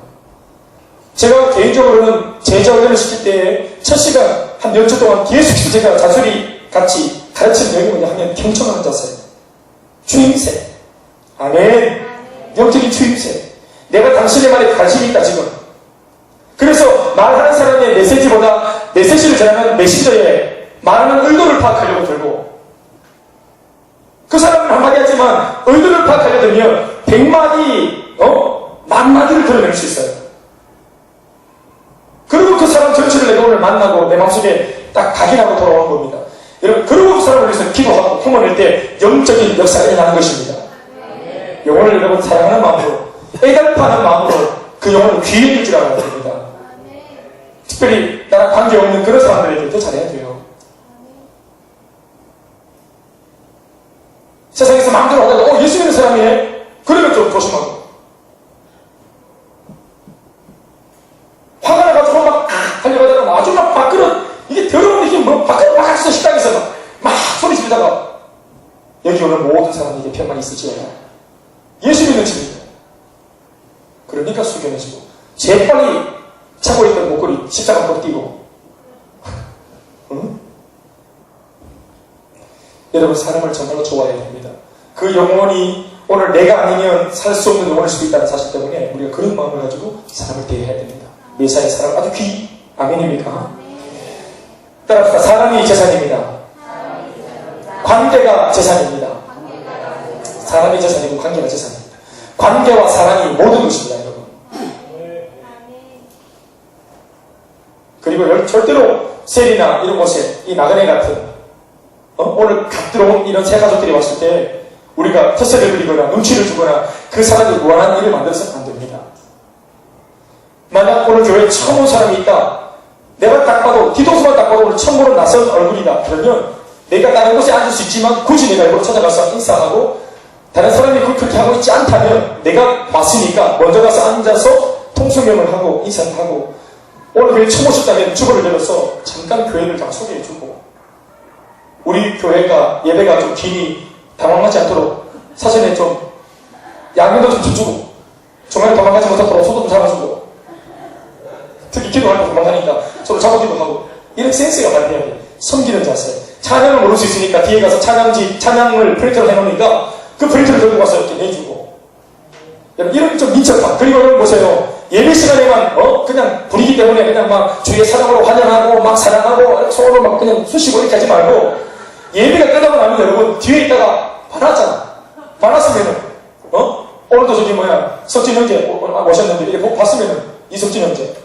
제가 개인적으로는 제자 훈련을 시킬 때 첫 시간 한 몇 주 동안 계속해서 제가 잔소리 같이 가르치는 내용이 뭐냐 하면 경청하는 자세, 주임새, 아멘, 영적인 주임새. 내가 당신의 말에 관심이 있다 지금. 그래서 말하는 사람의 메시지보다 메시지를 전하는 메시저의 말하는 의도를 파악하려고 들고 그 사람은 한마디 하지만 의도를 파악하려 들면 100마디, 10,000마디를 드러낼 수 있어요. 그리고 그 사람 전체를 내가 오늘 만나고 내 마음속에 딱 각인하고 돌아오는 겁니다. 여러분, 그리고 그 사람을 위해서 기도하고 품어낼 때 영적인 역사가 일어나는 것입니다. 영혼을 여러분 사랑하는 마음으로, 애달파하는 마음으로 그 영혼을 귀히 여길 줄 알아야 됩니다. 특별히 나랑 관계없는 그런 사람들에게 더 잘해야 돼요. 세상에서 마음대로 하다가 예수 믿는 사람이네? 그러면 좀 조심하고. 화가 나가지고 막 달려가다가 아주 막 밖으로 이게 더러운 이게 뭐 밖으로 막 가서 식당에서 막 소리 지르다가 여기 오는 모든 사람에게 평안이 있을지어다. 예수 믿는 집입니다. 그러니까 숙연해지고 재빨리 차고 있던 목걸이 십자가 꼭 띄고 응? 여러분 사람을 정말로 좋아해야 됩니다. 그 영혼이 오늘 내가 아니면 살 수 없는 영혼일 수도 있다는 사실 때문에 우리가 그런 마음을 가지고 사람을 대해야 됩니다. 메시아의 사랑 아주 귀 아멘입니까? 따라합시다. 사람이 재산입니다. 관계가 재산입니다. 사람이 재산이고 관계가 재산입니다. 관계와 사랑이 모든 것입니다, 여러분. 그리고 절대로 셀이나 이런 곳에 이 나그네 같은 오늘 갓 들어온 이런 새 가족들이 왔을 때 우리가 텃세를 부리거나 눈치를 주거나 그 사람이 무한한 일을 만들어서는 안 됩니다. 만약 오늘 교회에 처음 온 사람이 있다. 내가 딱 봐도 뒤통수만 딱 봐도 오늘 처음 보는 낯선 얼굴이다. 그러면 내가 다른 곳에 앉을 수 있지만 굳이 내가 일부러 찾아가서 인사하고 다른 사람이 그렇게 하고 있지 않다면 내가 봤으니까 먼저 가서 앉아서 통성명을 하고 인사를 하고 오늘 교회에 처음 오셨다면 주보를 내려서 잠깐 교회를 좀 소개해주고 우리 교회가 예배가 좀 기니 당황하지 않도록 사전에 좀 양면도 좀 주고 중간에 도망가지 못하도록 소도 좀 잡아주고 특히 기도할 때 도망가니까 서로 잡아주기도 하고 이런 센스가 발휘해야 돼. 섬기는 자세. 찬양을 모를 수 있으니까 뒤에 가서 찬양을 프린트를 해놓으니까 그 프린트를 들고 가서 이렇게 내주고 이런 좀 민첩함. 그리고 여러분 보세요. 예배 시간에만 그냥 분위기 때문에 그냥 막 주의 사랑으로 환영하고 막 사랑하고 손으로 막 그냥 쑤시고 이렇게 하지 말고 예배가 끝나고 나면 여러분 뒤에 있다가 반았잖아. 반았으면은 오늘도 저기 석진 형제 오셨는데 이렇게 봤으면은 이석진 형제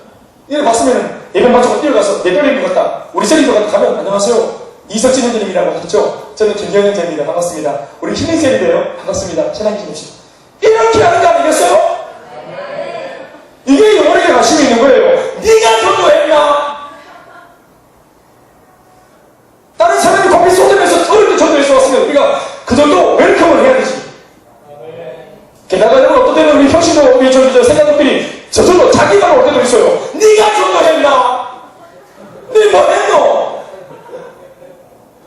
이렇게 봤으면은 예배 마치고 뛰어가서 내 떨리는 것 같다. 우리 셀리도 가면 안녕하세요. 이석진 형제님이라고 하죠. 저는 김경 형제입니다. 반갑습니다. 우리 힐링셀인데요. 반갑습니다. 신앙해 주십시오. 이렇게 하는 거 아니겠어요? 이게 영혼에게 관심이 있는 거예요. 네가 전도했나? 다른 사람이 커피 쏟으면서 어릴 때 전도해서 왔으면 우리가 그 정도 웰컴을 해야 되지. 게다가 여러분 어떤 때는 우리 형신도 우리 저 생각들이 저 정도 자기가 올 때도 있어요. 네가 전도했나? 네 뭐 했노?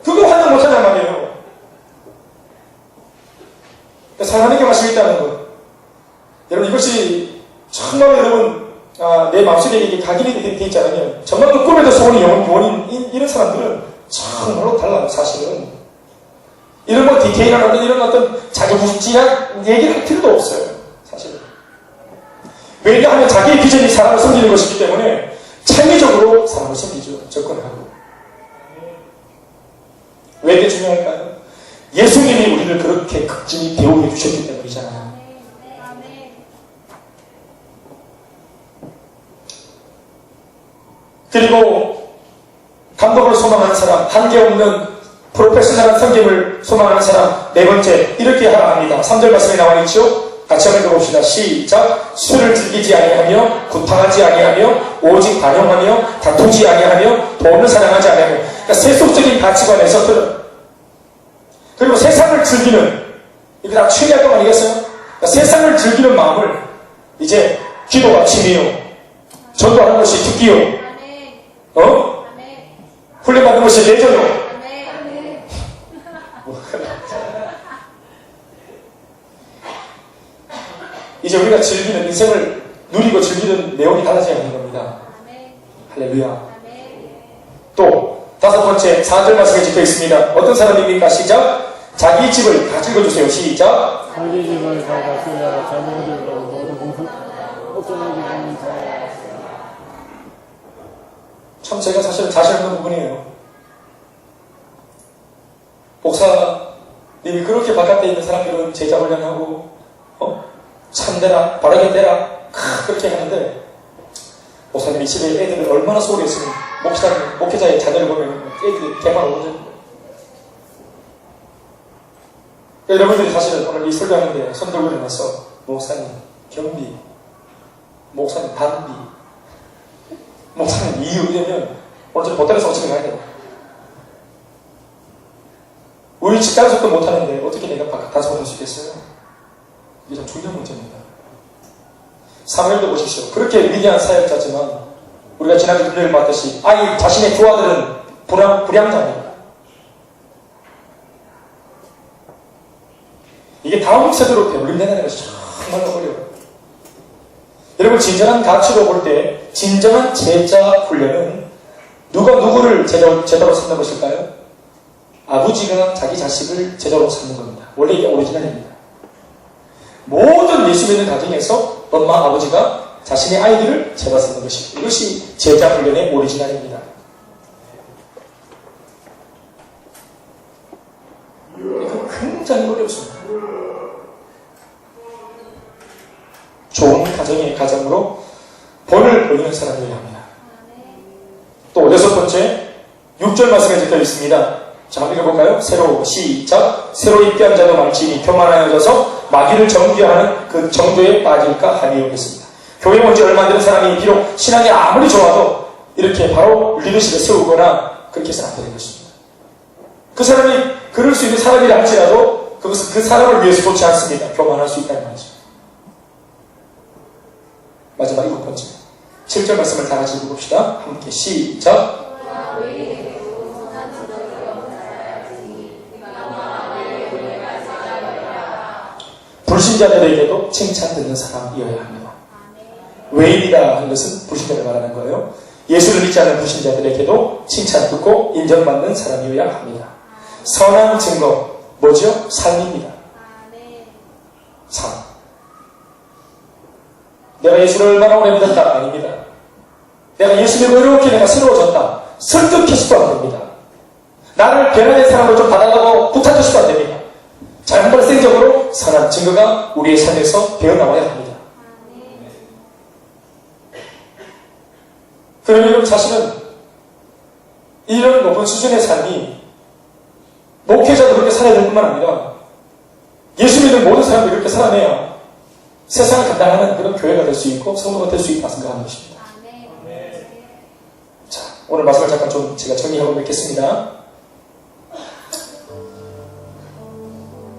그거 환영 못하냐 말이에요. 사랑하는 게 말씀이 있다는 것. 여러분, 이것이 정말 여러분, 내 마음속에 이게 각인이 되어 있지 않으면, 정말 그 꿈에도 소원이 영원인 이런 사람들은 정말로 달라요, 사실은. 이런 뭐 디테일한 이런 어떤 자기부심한 얘기를 할 필요도 없어요, 사실은. 왜냐하면 자기의 비전이 사람을 섬기는 것이기 때문에 창의적으로 사람을 섬기죠, 접근하고. 왜 이게 중요할까요? 예수님이 우리를 그렇게 극진히 배우게 해주셨기 때문이잖아요. 그리고 감독을 소망하는 사람, 한계없는 프로페셔널한 성김을 소망하는 사람, 네 번째, 이렇게 하라 합니다. 3절 말씀에 나와 있죠? 같이 한번 읽어봅시다. 시작. 술을 즐기지 아니하며, 구탕하지 아니하며, 오직 반영하며, 다투지 아니하며, 돈을 사랑하지 아니하며. 그러니까 세속적인 가치관에서 그리고 세상을 즐기는, 이게 다 취할 거 아니겠어요? 그러니까 세상을 즐기는 마음을 이제 기도가 취미요, 전도하는 것이 특기요, 훈련받는 것이 레저요. 이제 우리가 즐기는, 인생을 누리고 즐기는 내용이 달라져야 하는 겁니다. 할렐루야. 또 다섯 번째, 4절 말씀에 적혀 있습니다. 어떤 사람입니까? 시작. 자기 집을 다 읽어주세요. 시작. 자기 집을 다 다스려 자녀들로 모두 공수 걱정하지 않는 자야. 참 제가 사실 자신 없는 부분이에요. 목사님이 그렇게 바깥에 있는 사람들은 제자 훈련하고 참되라, 바르게 되라, 그렇게 하는데, 목사님이 집에 애들을 얼마나 소홀히 했으면, 목회자의 자녀를 보면 애들이 개만 오거든요. 여러분들이 사실은 오늘 이 설교하는데 손 들고 일어나서, 목사님 경비, 목사님 단비, 목사님 이유 이러면 오늘 좀 보따리에서 어떻게 가야 돼요? 우리 집 단속도 못하는데 어떻게 내가 바깥 단속을 할 수 있겠어요? 이게 좀 중요한 문제입니다. 사무엘도 보십시오. 그렇게 위대한 사역자지만 우리가 지난주 금요일 봤듯이 자신의 두 아들은 불량자입니다. 이게 다음 세대로 배불린다는 것이 정말 어려워요. 여러분, 진정한 가치로 볼 때 진정한 제자 훈련은 누가 누구를 제자로 삼는 것일까요? 아버지가 자기 자식을 제자로 삼는 겁니다. 원래 이게 오리지널입니다. 모든 예수 믿는 가정에서 엄마, 아버지가 자신의 아이들을 제자 삼는 것입니다. 이것이 제자 훈련의 오리지널입니다. 이거 굉장히 어렵습니다. 좋은 가정의 가정으로 본을 보이는 사람이어야 합니다. 또 여섯 번째, 6절 말씀에 적혀 있습니다. 자, 한번 읽어볼까요? 새로, 시작. 새로 입교한 자도 많지니 교만하여져서 마귀를 정죄하는 그 정도에 빠질까 하리오겠습니다. 교회 온 지 얼마 안 된 사람이 비록 신앙이 아무리 좋아도 이렇게 바로 리더십을 세우거나 그렇게 해서는 안 되는 것입니다. 그 사람이 그럴 수 있는 사람이라 할지라도 그것은 그 사람을 위해서 좋지 않습니다. 교만할 수 있다는 말이죠. 마지막 7번째, 7절 말씀을 다 같이 읽어봅시다. 함께 시작. 불신자들에게도 칭찬 듣는 사람이어야 합니다. 외인이다 하는 것은 불신자를 말하는 거예요. 예수를 믿지 않는 불신자들에게도 칭찬 듣고 인정받는 사람이어야 합니다. 선한 증거, 뭐죠? 삶입니다. 삶. 내가 예수를 얼마나 오래 믿었다? 아닙니다. 내가 예수 믿고 이렇게 내가 새로워졌다. 설득해서도 안 됩니다. 나를 변화된 사람으로 좀 받아가고 붙어줘서도 안 됩니다. 발생적으로 선한 증거가 우리의 삶에서 배어나와야 합니다. 그러면 여러분, 사실은 이런 높은 수준의 삶이 목회자도 그렇게 살아야 될 뿐만 아니라 예수 믿는 모든 사람들이 그렇게 살아내야 세상을 감당하는 그런 교회가 될 수 있고 성도가 될 수 있다 생각하는 것입니다. 자, 오늘 말씀을 잠깐 좀 제가 정리하고 맺겠습니다.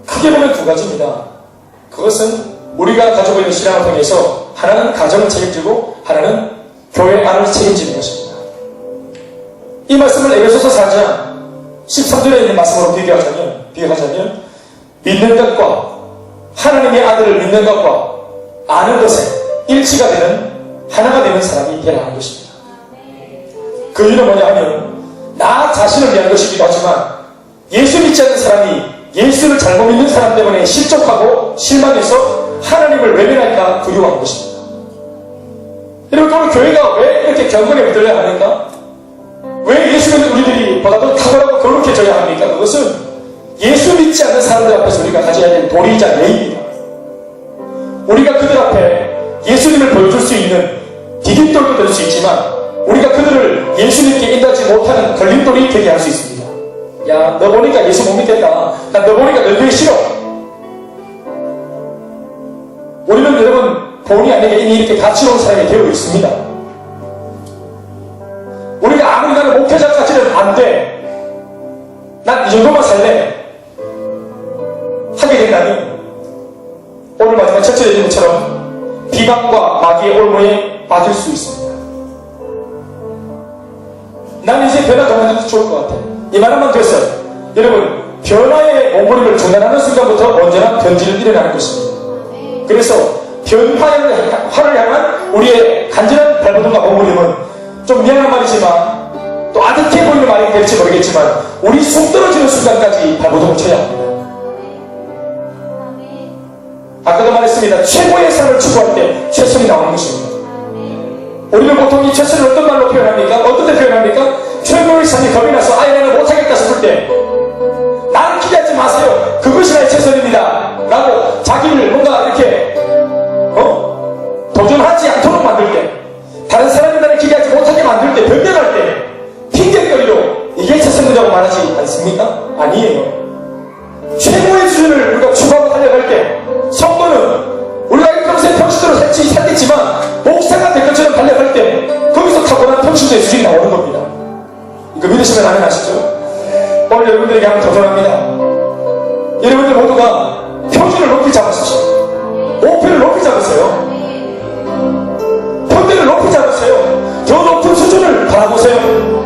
크게 보면 두 가지입니다. 그것은 우리가 가지고 있는 신앙을 통해서 하나는 가정을 책임지고 하나는 교회 안을 책임지는 것입니다. 이 말씀을 에베소서 4장 13절에 있는 말씀으로 비교하자면 믿는 것과 하나님의 아들을 믿는 것과 아는 것에 일치가 되는, 하나가 되는 사람이 되라 하는 것입니다. 그 이유는 뭐냐 하면, 나 자신을 위한 것이기도 하지만 예수 믿지 않는 사람이 예수를 잘못 믿는 사람 때문에 실족하고 실망해서 하나님을 외면할까 두려워하는 것입니다. 여러분, 오늘 교회가 왜 이렇게 경건에 믿어야 합니까? 왜 예수 믿는 우리들이 보다도 탁월하고 거룩해져야 합니까? 그것은 예수 믿지 않는 사람들 앞에서 우리가 가져야 될 도리이자 예입니다. 우리가 그들 앞에 예수님을 보여줄 수 있는 디딤돌도 될 수 있지만, 우리가 그들을 예수 믿게 인도하지 못하는 걸림돌이 되게 할 수 있습니다. 야, 너 보니까 예수 못 믿겠다. 난 너 보니까 너 교회 싫어. 우리는 여러분, 본의 아니게 이미 이렇게 다치러온 사람이 되어 있습니다. 우리가 아무리 나는 목회자까지는 안 돼, 난 이 정도만 살래 하게 된다면, 오늘 마지막 첫째 얘기한 것처럼 비방과 마귀의 올무에 빠질 수 있습니다. 나는 이제 변화 그만둬도 좋을 것 같아. 이 말만 됐어요. 여러분, 변화의 몸부림을 중단하는 순간부터 언제나 변질은 일어나는 것입니다. 그래서 변화를 향한 우리의 간절한 발버둥과 몸부림은, 좀 미안한 말이지만 또 아득해 보이는 말이 될지 모르겠지만, 우리 숨 떨어지는 순간까지 발버둥을 쳐야 합니다. 아까도 말했습니다. 최고의 삶을 추구할 때 최선이 나오는 것입니다. 우리는 보통 이 최선을 어떤 말로 표현합니까? 어떤 데 표현합니까? 최고의 삶이 겁이 나서 아예 나는 못하겠다 싶을 때, 나는 기대하지 마세요, 그것이 나의 최선입니다 라고 자기를 뭔가 이렇게 도전하지 않도록 만들 때, 다른 사람이 나를 기대하지 못하게 만들 때, 변명할 때 핑계거리로 이게 최선이라고 말하지 않습니까? 아니에요. 최고의 수준을 우리가 추구하고 달려갈 때, 성도는 우리가 일평생 평신도로 살겠지만 목사가 될 것처럼 달려갈 때, 거기서 탁월한 평신도의 수준이 나오는 겁니다. 이거 믿으시면 아멘 하시죠? 오늘 여러분들에게 한번 도전합니다. 여러분들 모두가 표준을 높이 잡으십시오. 목표를 높이 잡으세요. 평대를 높이 잡으세요. 더 높은 수준을 바라보세요.